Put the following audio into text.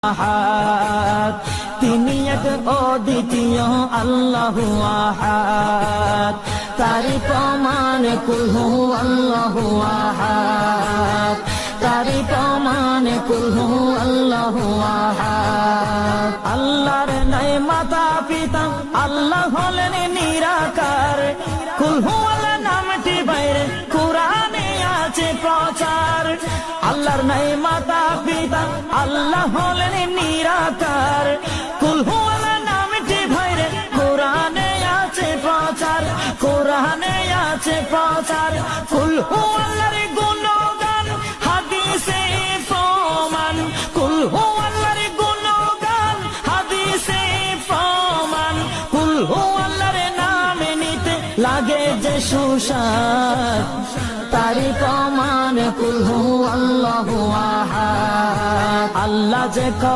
আহাদ, তিনি এক অদ্বিতীয় আল্লাহু আহাদ, তারি প্রমাণ কুল হু আল্লাহু আহাদ, তারি প্রমাণ কুল হু আল্লাহু আহাদ। আল্লাহর নাই মাতা পিতা, আল্লাহ হলেন নিরাকার, কুল হু আল্লাহ নামটি বাইরে কুরআনে আছে প্রচার। আল্লাহর নাই মাতা পিতা, আল্লাহ হলেন নিরাকার, কুল হু আল্লাহ নামটি বাইরে কুরআনে আছে প্রচার, কুরআনে আছে প্রচার। কুল হু আল্লাহর গুণগান হাদিসে প্রমাণ, কুল হু আল্লাহর গুণগান হাদিসে প্রমাণ। কুল হু আল্লাহর নামে নিতে লাগে যে সুস্বাদ, তারি প্রমাণ কুল হু আল্লাহু আহাদ। আল্লাহ যে